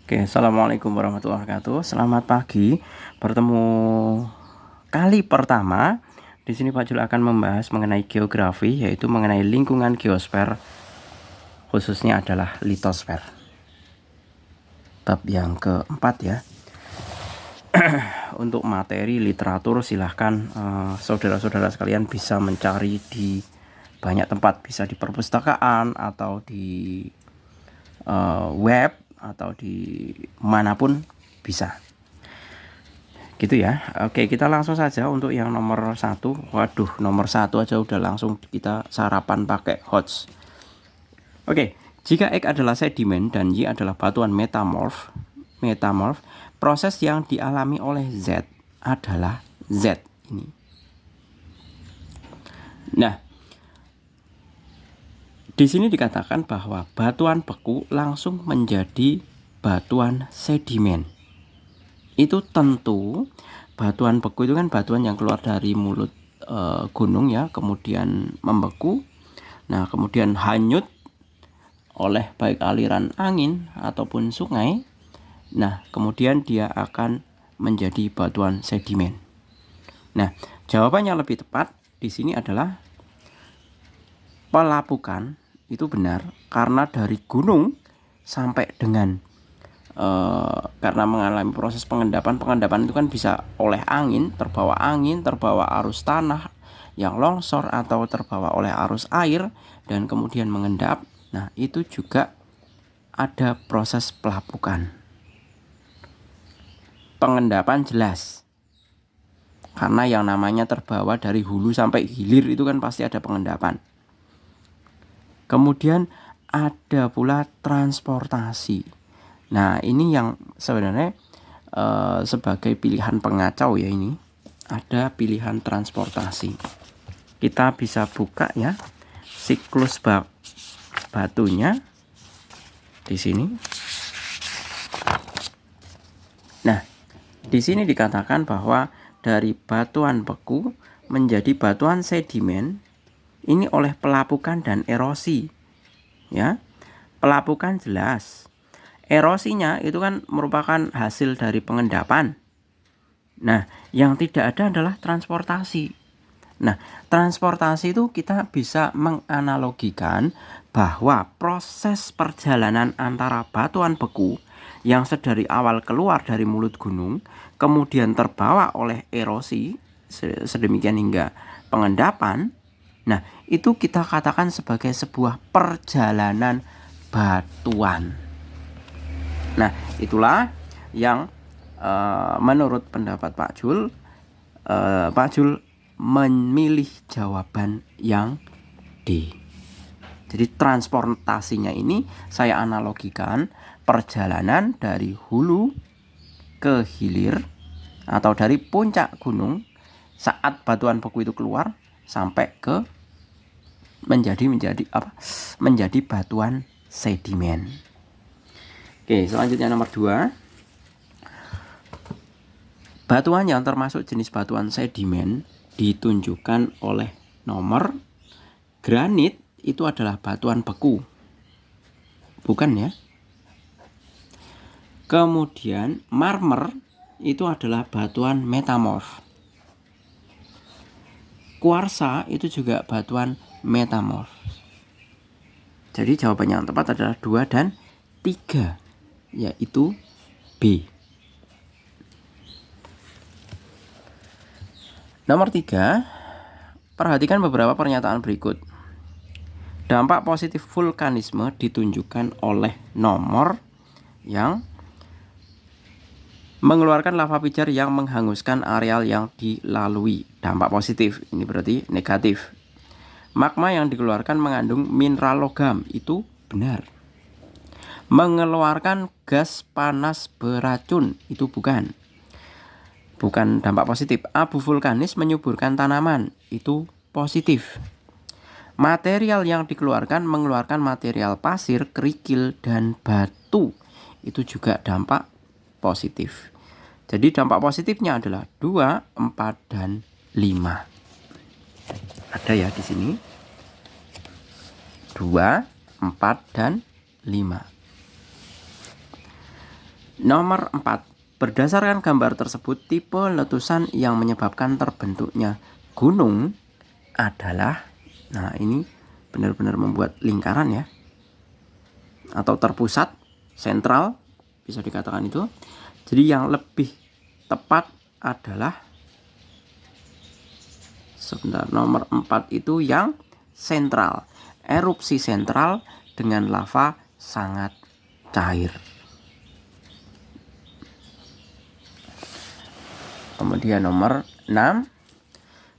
Oke, assalamualaikum warahmatullahi wabarakatuh. Selamat pagi. Bertemu kali pertama. Di sini Pak Jul akan membahas mengenai geografi, yaitu mengenai lingkungan geosfer, khususnya adalah litosfer. Bab yang keempat ya. Untuk materi literatur silahkan saudara-saudara sekalian bisa mencari di banyak tempat, bisa di perpustakaan atau di web atau di manapun bisa. Gitu ya. Oke, kita langsung saja untuk yang nomor 1. Waduh, nomor 1 aja udah langsung kita sarapan pakai HOTS. Oke, jika X adalah sedimen dan Y adalah batuan metamorf, proses yang dialami oleh Z adalah Z ini. Nah, di sini dikatakan bahwa batuan beku langsung menjadi batuan sedimen. Itu tentu batuan beku itu kan batuan yang keluar dari mulut gunung ya, kemudian membeku. Nah, kemudian hanyut oleh baik aliran angin ataupun sungai. Nah, kemudian dia akan menjadi batuan sedimen. Nah, jawabannya lebih tepat di sini adalah pelapukan. Itu benar, karena dari gunung sampai dengan karena mengalami proses pengendapan itu kan bisa oleh angin, terbawa arus tanah yang longsor, atau terbawa oleh arus air dan kemudian mengendap. Nah, itu juga ada proses pelapukan. Pengendapan jelas, karena yang namanya terbawa dari hulu sampai hilir itu kan pasti ada pengendapan. Kemudian ada pula transportasi. Nah, ini yang sebenarnya sebagai pilihan pengacau ya, ini ada pilihan transportasi. Kita bisa buka ya siklus batunya di sini. Nah, di sini dikatakan bahwa dari batuan beku menjadi batuan sedimen ini oleh pelapukan dan erosi. Ya, pelapukan jelas. Erosinya itu kan merupakan hasil dari pengendapan. Nah, yang tidak ada adalah transportasi. Nah, transportasi itu kita bisa menganalogikan bahwa proses perjalanan antara batuan beku yang sedari awal keluar dari mulut gunung, kemudian terbawa oleh erosi sedemikian hingga pengendapan. Nah, itu kita katakan sebagai sebuah perjalanan batuan. Nah, itulah yang menurut pendapat Pak Jul, memilih jawaban yang D. Jadi transportasinya ini saya analogikan perjalanan dari hulu ke hilir atau dari puncak gunung saat batuan beku itu keluar sampai ke menjadi batuan sedimen. Oke, selanjutnya nomor 2. Batuan yang termasuk jenis batuan sedimen ditunjukkan oleh nomor. Granit itu adalah batuan beku, bukan ya? Kemudian marmer itu adalah batuan metamorf. Kuarsa itu juga batuan metamorf. Jadi jawabannya yang tepat adalah 2 dan 3, yaitu B. Nomor 3, perhatikan beberapa pernyataan berikut. Dampak positif vulkanisme ditunjukkan oleh nomor yang mengeluarkan lava pijar yang menghanguskan areal yang dilalui. Dampak positif, ini berarti negatif. Magma yang dikeluarkan mengandung mineral logam, itu benar. Mengeluarkan gas panas beracun, itu bukan dampak positif. Abu vulkanis menyuburkan tanaman, itu positif. Material yang dikeluarkan mengeluarkan material pasir, kerikil, dan batu, itu juga dampak positif. Jadi dampak positifnya adalah 2, 4, dan 5. Ada ya di sini 2, 4, dan 5. Nomor 4. Berdasarkan gambar tersebut, tipe letusan yang menyebabkan terbentuknya gunung adalah, nah ini benar-benar membuat lingkaran ya, atau terpusat, sentral, bisa dikatakan itu. Jadi yang lebih tepat adalah, sebentar, nomor 4 itu yang sentral. Erupsi sentral dengan lava sangat cair. Kemudian nomor 6,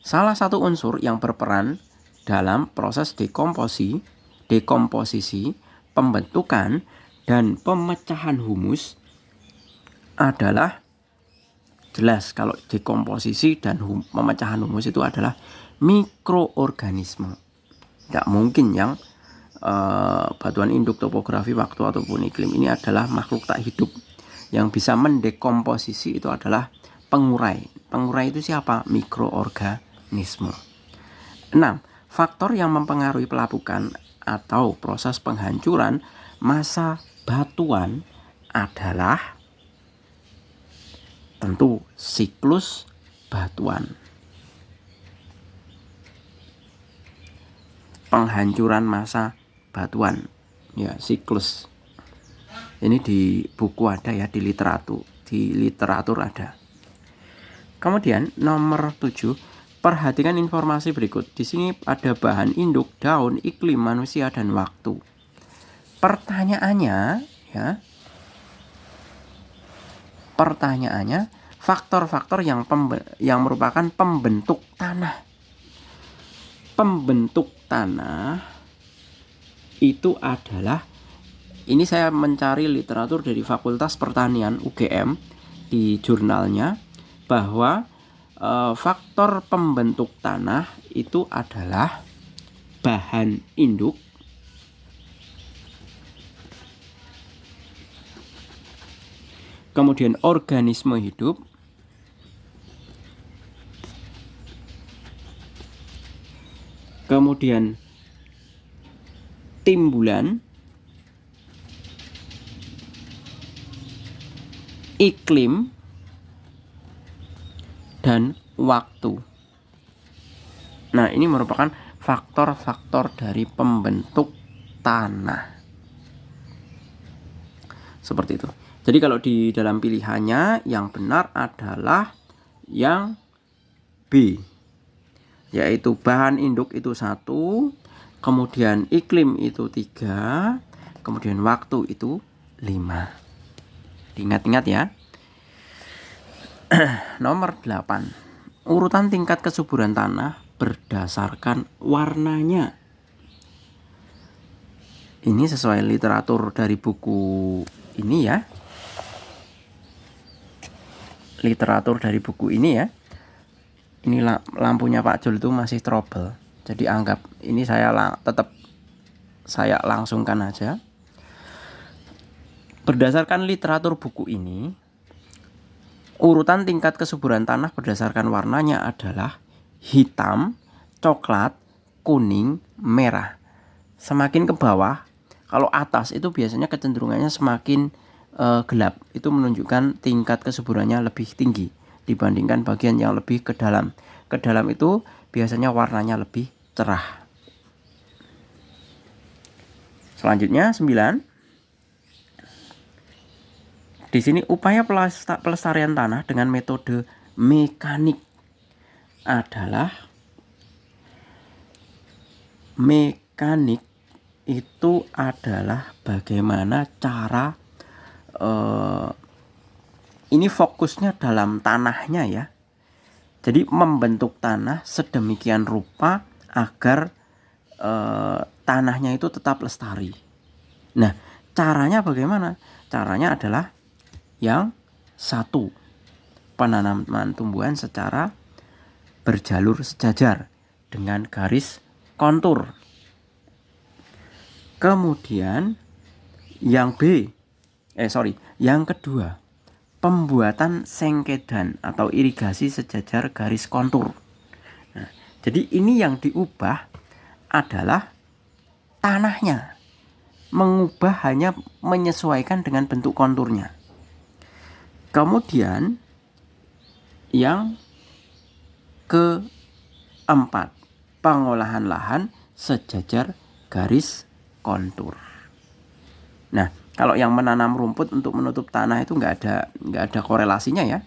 salah satu unsur yang berperan dalam proses dekomposisi, pembentukan, dan pemecahan humus adalah, jelas kalau dekomposisi dan pemecahan humus itu adalah mikroorganisme. Tidak mungkin yang batuan induk, topografi, waktu, ataupun iklim ini adalah makhluk tak hidup. Yang bisa mendekomposisi itu adalah pengurai. Pengurai itu siapa? Mikroorganisme. 6. Faktor yang mempengaruhi pelapukan atau proses penghancuran massa batuan adalah tentu siklus batuan. Penghancuran massa batuan, ya, siklus. Ini di buku ada ya, di literatur ada. Kemudian nomor 7, perhatikan informasi berikut. Di sini ada bahan induk, daun, iklim, manusia, dan waktu. Pertanyaannya, faktor-faktor yang merupakan pembentuk tanah. Pembentuk tanah itu adalah, ini saya mencari literatur dari Fakultas Pertanian UGM di jurnalnya, bahwa faktor pembentuk tanah itu adalah bahan induk, kemudian organisme hidup, kemudian timbulan, iklim, dan waktu. Nah, ini merupakan faktor-faktor dari pembentuk tanah. Seperti itu. Jadi kalau di dalam pilihannya yang benar adalah yang B, yaitu bahan induk itu 1, kemudian iklim itu 3, kemudian waktu itu 5. Diingat-ingat ya. Nomor 8. Urutan tingkat kesuburan tanah berdasarkan warnanya. Ini sesuai literatur dari buku ini ya. Literatur dari buku ini ya. Ini lampunya Pak Jul itu masih trouble. Jadi anggap ini saya langsungkan aja. Berdasarkan literatur buku ini, urutan tingkat kesuburan tanah berdasarkan warnanya adalah hitam, coklat, kuning, merah. Semakin ke bawah, kalau atas itu biasanya kecenderungannya semakin gelap. Itu menunjukkan tingkat kesuburannya lebih tinggi dibandingkan bagian yang lebih ke dalam. Ke dalam itu biasanya warnanya lebih cerah. Selanjutnya 9. Di sini upaya pelestarian tanah dengan metode mekanik adalah, itu adalah bagaimana cara ini fokusnya dalam tanahnya ya. Jadi membentuk tanah sedemikian rupa agar tanahnya itu tetap lestari. Nah, caranya bagaimana? Caranya adalah yang 1, penanaman tumbuhan secara berjalur sejajar dengan garis kontur. Kemudian yang kedua, pembuatan sengkedan atau irigasi sejajar garis kontur. Nah, jadi ini yang diubah adalah tanahnya, mengubah hanya menyesuaikan dengan bentuk konturnya. Kemudian yang keempat, pengolahan lahan sejajar garis kontur. Nah, kalau yang menanam rumput untuk menutup tanah itu nggak ada korelasinya ya.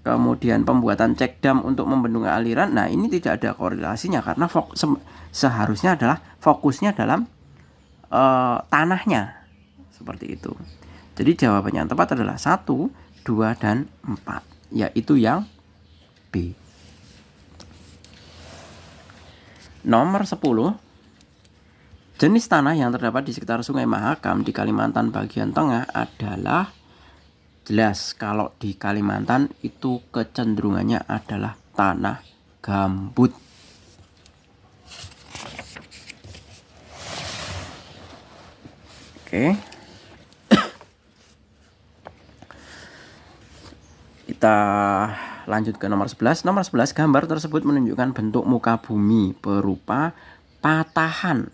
Kemudian pembuatan cek dam untuk membendung aliran, nah ini tidak ada korelasinya karena seharusnya adalah fokusnya dalam tanahnya, seperti itu. Jadi jawabannya yang tepat adalah 1, 2, dan 4, yaitu yang B. Nomor 10, jenis tanah yang terdapat di sekitar Sungai Mahakam di Kalimantan bagian tengah adalah, jelas kalau di Kalimantan itu kecenderungannya adalah tanah gambut. Oke. Kita lanjut ke nomor 11. Nomor 11, gambar tersebut menunjukkan bentuk muka bumi berupa patahan.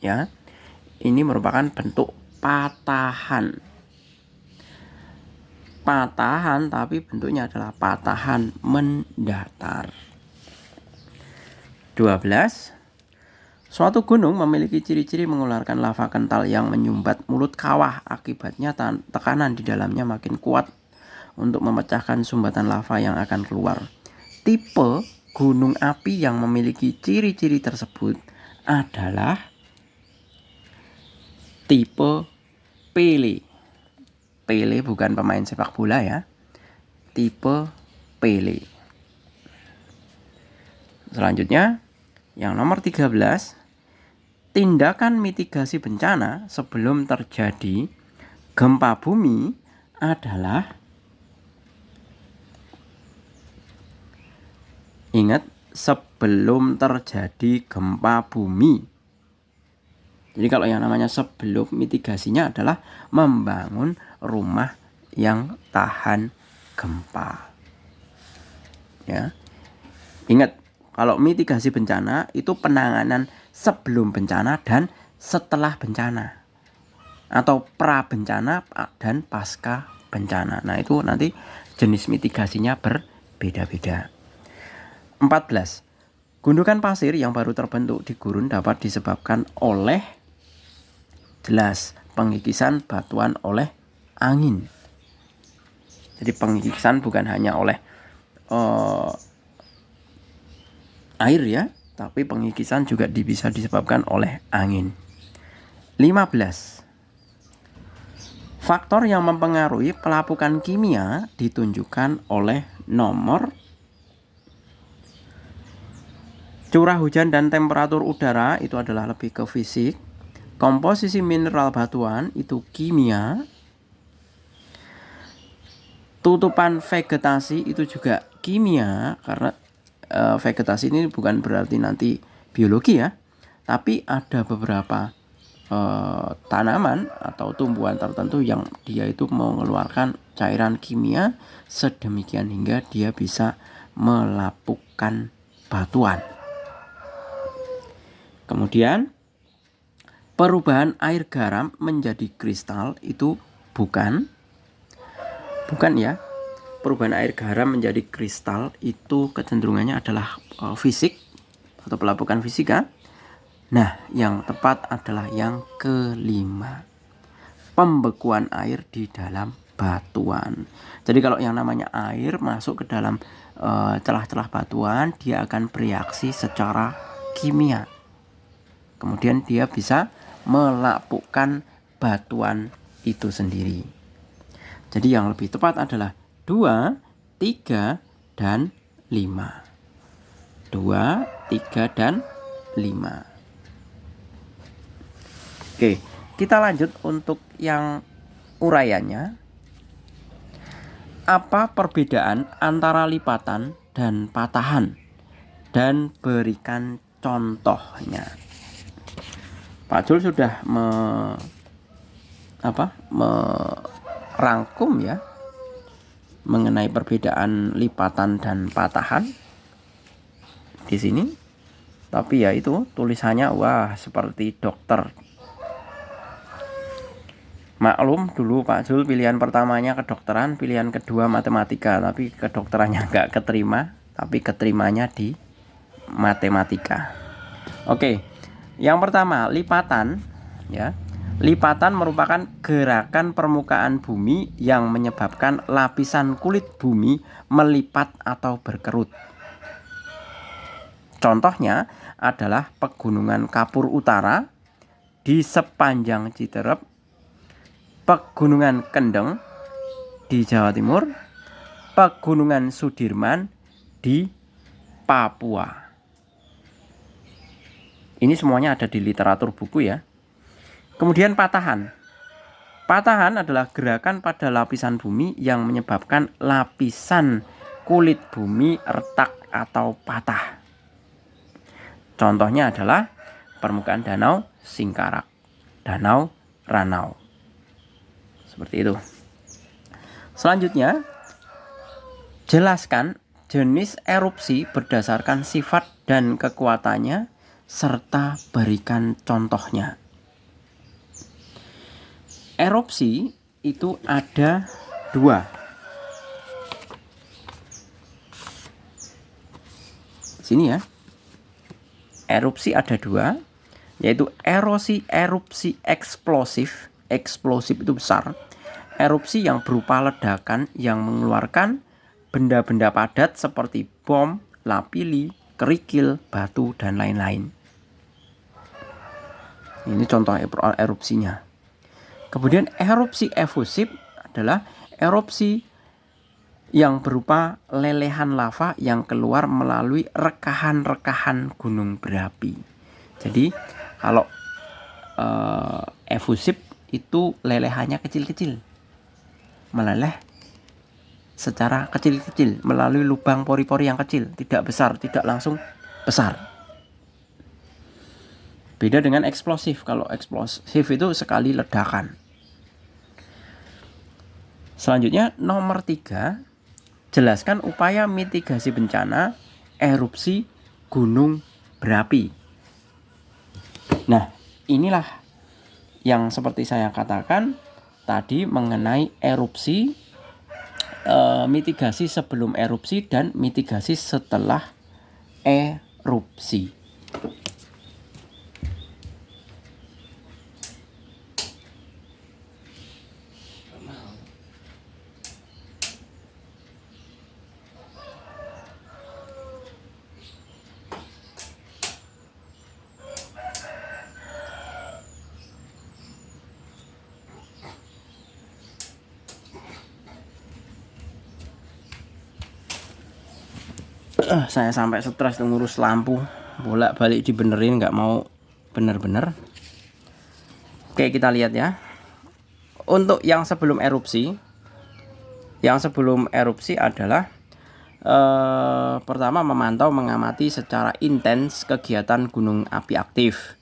Ya. Ini merupakan bentuk patahan. Patahan tapi bentuknya adalah patahan mendatar. 12. Suatu gunung memiliki ciri-ciri mengeluarkan lava kental yang menyumbat mulut kawah. Akibatnya tekanan di dalamnya makin kuat untuk memecahkan sumbatan lava yang akan keluar. Tipe gunung api yang memiliki ciri-ciri tersebut adalah tipe Pele. Pele bukan pemain sepak bola ya. Tipe Pele. Selanjutnya, yang nomor 13, tindakan mitigasi bencana sebelum terjadi gempa bumi adalah, ingat, sebelum terjadi gempa bumi. Jadi kalau yang namanya sebelum, mitigasinya adalah membangun rumah yang tahan gempa. Ya. Ingat, kalau mitigasi bencana itu penanganan sebelum bencana dan setelah bencana, atau pra bencana dan pasca bencana. Nah, itu nanti jenis mitigasinya berbeda-beda. 14. Gundukan pasir yang baru terbentuk di gurun dapat disebabkan oleh, jelas, pengikisan batuan oleh angin. Jadi pengikisan bukan hanya oleh air ya, tapi pengikisan juga bisa disebabkan oleh angin. 15. Faktor yang mempengaruhi pelapukan kimia ditunjukkan oleh nomor curah hujan dan temperatur udara, itu adalah lebih ke fisik. Komposisi mineral batuan itu kimia. Tutupan vegetasi itu juga kimia, karena vegetasi ini bukan berarti nanti biologi ya, tapi ada beberapa tanaman atau tumbuhan tertentu yang dia itu mengeluarkan cairan kimia sedemikian hingga dia bisa melapukkan batuan. Kemudian perubahan air garam menjadi kristal itu bukan ya. Perubahan air garam menjadi kristal itu kecenderungannya adalah fisik atau pelapukan fisika. Nah, yang tepat adalah yang kelima, pembekuan air di dalam batuan. Jadi kalau yang namanya air masuk ke dalam celah-celah batuan, dia akan bereaksi secara kimia. Kemudian dia bisa melapukkan batuan itu sendiri. Jadi yang lebih tepat adalah 2, 3, dan 5. 2, 3, dan 5. Oke, kita lanjut untuk yang uraiannya. Apa perbedaan antara lipatan dan patahan? Dan berikan contohnya. Pak Jul sudah merangkum ya mengenai perbedaan lipatan dan patahan di sini. Tapi ya itu tulisannya wah seperti dokter. Maklum dulu Pak Jul pilihan pertamanya kedokteran, pilihan kedua matematika, tapi kedokterannya nggak keterima, tapi keterimanya di matematika. Oke, yang pertama lipatan, ya. Lipatan merupakan gerakan permukaan bumi yang menyebabkan lapisan kulit bumi melipat atau berkerut. Contohnya adalah Pegunungan Kapur Utara di sepanjang Citerep, Pegunungan Kendeng di Jawa Timur, Pegunungan Sudirman di Papua. Ini semuanya ada di literatur buku ya. Kemudian patahan. Patahan adalah gerakan pada lapisan bumi yang menyebabkan lapisan kulit bumi retak atau patah. Contohnya adalah permukaan danau Singkarak, danau Ranau. Seperti itu. Selanjutnya, jelaskan jenis erupsi berdasarkan sifat dan kekuatannya serta berikan contohnya. Erupsi itu ada 2. Sini ya. Erupsi ada 2, yaitu erupsi eksplosif. Eksplosif itu besar. Erupsi yang berupa ledakan yang mengeluarkan benda-benda padat seperti bom, lapili, kerikil, batu, dan lain-lain. Ini contoh erupsinya. Kemudian erupsi efusif adalah erupsi yang berupa lelehan lava yang keluar melalui rekahan-rekahan gunung berapi. Jadi kalau efusif itu lelehannya kecil-kecil, meleleh secara kecil-kecil melalui lubang pori-pori yang kecil, tidak besar, tidak langsung besar. Beda dengan eksplosif. Kalau eksplosif itu sekali ledakan. Selanjutnya nomor 3, jelaskan upaya mitigasi bencana erupsi gunung berapi. Nah, inilah yang seperti saya katakan tadi mengenai erupsi, mitigasi sebelum erupsi dan mitigasi setelah erupsi. Saya sampai stres ngurus lampu, bolak-balik dibenerin, nggak mau bener-bener. Oke, kita lihat ya. Untuk yang sebelum erupsi adalah pertama memantau mengamati secara intens kegiatan gunung api aktif,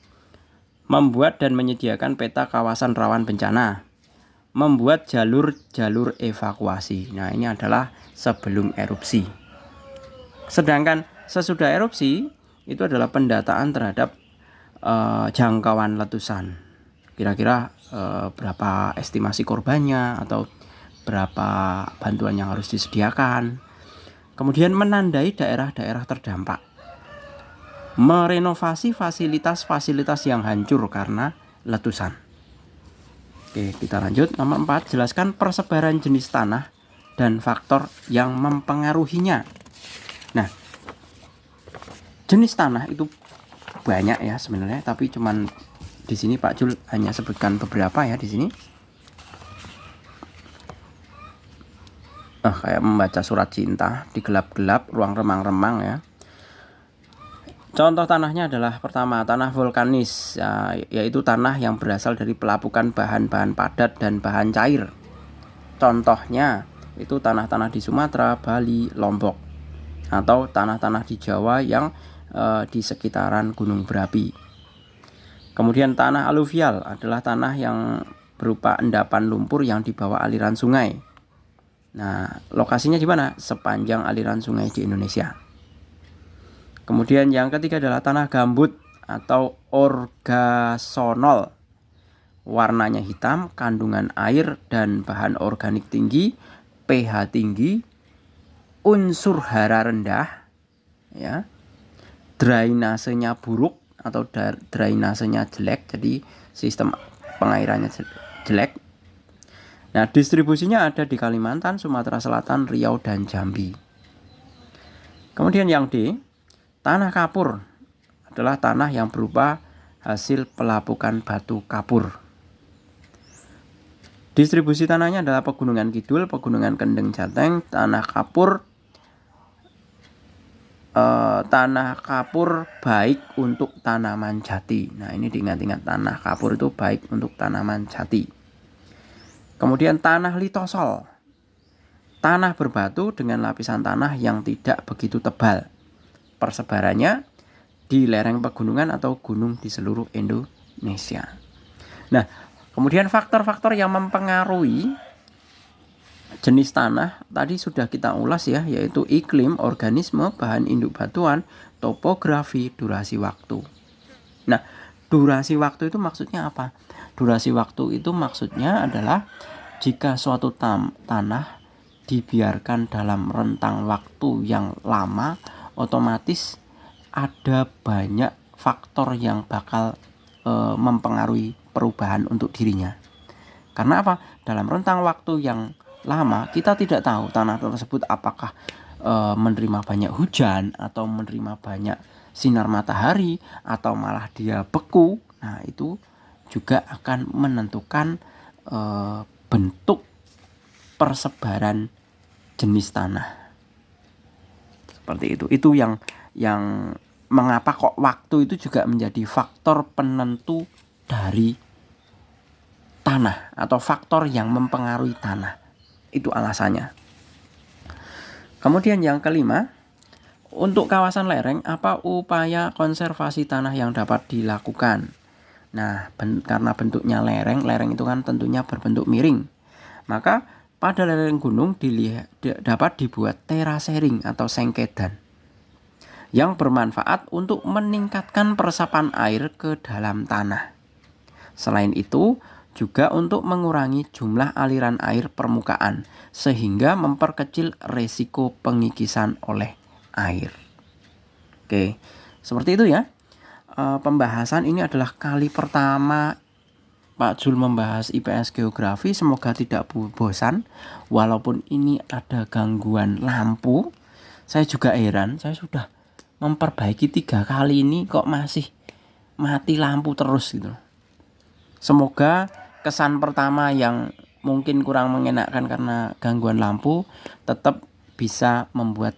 membuat dan menyediakan peta kawasan rawan bencana, membuat jalur-jalur evakuasi. Nah, ini adalah sebelum erupsi. Sedangkan sesudah erupsi itu adalah pendataan terhadap jangkauan letusan. Kira-kira berapa estimasi korbannya atau berapa bantuan yang harus disediakan. Kemudian menandai daerah-daerah terdampak. Merenovasi fasilitas-fasilitas yang hancur karena letusan. Oke, kita lanjut. Nomor 4, jelaskan persebaran jenis tanah dan faktor yang mempengaruhinya. Nah, jenis tanah itu banyak ya sebenarnya, tapi cuman di sini Pak Jul hanya sebutkan beberapa ya di sini. Kayak membaca surat cinta di gelap-gelap, ruang remang-remang ya. Contoh tanahnya adalah pertama tanah vulkanis, ya, yaitu tanah yang berasal dari pelapukan bahan-bahan padat dan bahan cair. Contohnya itu tanah-tanah di Sumatera, Bali, Lombok. Atau tanah-tanah di Jawa yang di sekitaran gunung berapi. Kemudian tanah aluvial adalah tanah yang berupa endapan lumpur yang dibawa aliran sungai. Nah, lokasinya di mana? Sepanjang aliran sungai di Indonesia. Kemudian yang ketiga adalah tanah gambut atau orgasonol. warnanya hitam, kandungan air dan bahan organik tinggi, pH tinggi, unsur hara rendah, ya, drainasenya buruk atau drainasenya jelek, jadi sistem pengairannya jelek. Nah, distribusinya ada di Kalimantan, Sumatera Selatan, Riau, dan Jambi. Kemudian yang D, tanah kapur adalah tanah yang berupa hasil pelapukan batu kapur. Distribusi tanahnya adalah Pegunungan Kidul, Pegunungan Kendeng Jateng, tanah kapur baik untuk tanaman jati. Nah, ini diingat-ingat, tanah kapur itu baik untuk tanaman jati. Kemudian tanah litosol, tanah berbatu dengan lapisan tanah yang tidak begitu tebal. Persebarannya di lereng pegunungan atau gunung di seluruh Indonesia. Nah, kemudian faktor-faktor yang mempengaruhi jenis tanah tadi sudah kita ulas ya, yaitu iklim, organisme, bahan induk batuan, topografi, durasi waktu. Nah, durasi waktu itu maksudnya apa? Durasi waktu itu maksudnya adalah jika suatu tanah dibiarkan dalam rentang waktu yang lama, otomatis ada banyak faktor yang bakal mempengaruhi perubahan untuk dirinya. Karena apa? Dalam rentang waktu yang lama kita tidak tahu tanah tersebut apakah menerima banyak hujan atau menerima banyak sinar matahari atau malah dia beku. Nah, itu juga akan menentukan bentuk persebaran jenis tanah. Seperti itu. Itu yang mengapa kok waktu itu juga menjadi faktor penentu dari tanah atau faktor yang mempengaruhi tanah. Itu alasannya. Kemudian yang kelima, untuk kawasan lereng, apa upaya konservasi tanah yang dapat dilakukan? Nah, karena bentuknya lereng itu kan tentunya berbentuk miring. Maka pada lereng gunung dapat dibuat terasering atau sengkedan yang bermanfaat untuk meningkatkan peresapan air ke dalam tanah. Selain itu, juga untuk mengurangi jumlah aliran air permukaan sehingga memperkecil resiko pengikisan oleh air. Oke, seperti itu ya. Pembahasan ini adalah kali pertama Pak Jul membahas IPS Geografi. Semoga tidak bosan. Walaupun ini ada gangguan lampu, saya juga heran. Saya sudah memperbaiki 3 kali ini kok masih mati lampu terus gitu. Semoga kesan pertama yang mungkin kurang mengenakan karena gangguan lampu tetap bisa membuat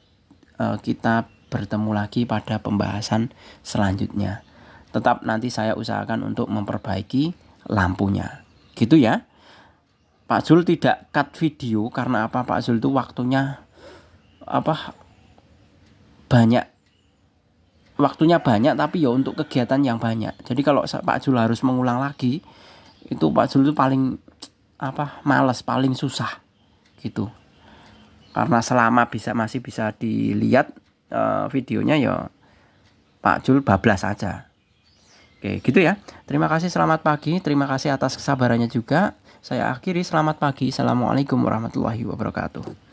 kita bertemu lagi pada pembahasan selanjutnya. Tetap nanti saya usahakan untuk memperbaiki lampunya. Gitu ya. Pak Zul tidak cut video karena apa? Pak Zul itu waktunya banyak tapi ya untuk kegiatan yang banyak. Jadi kalau Pak Zul harus mengulang lagi, itu Pak Zul itu paling malas, paling susah gitu. Karena selama masih bisa dilihat videonya ya Pak Jul bablas saja. Oke, gitu ya. Terima kasih, selamat pagi. Terima kasih atas kesabarannya juga. Saya akhiri, selamat pagi. Assalamualaikum warahmatullahi wabarakatuh.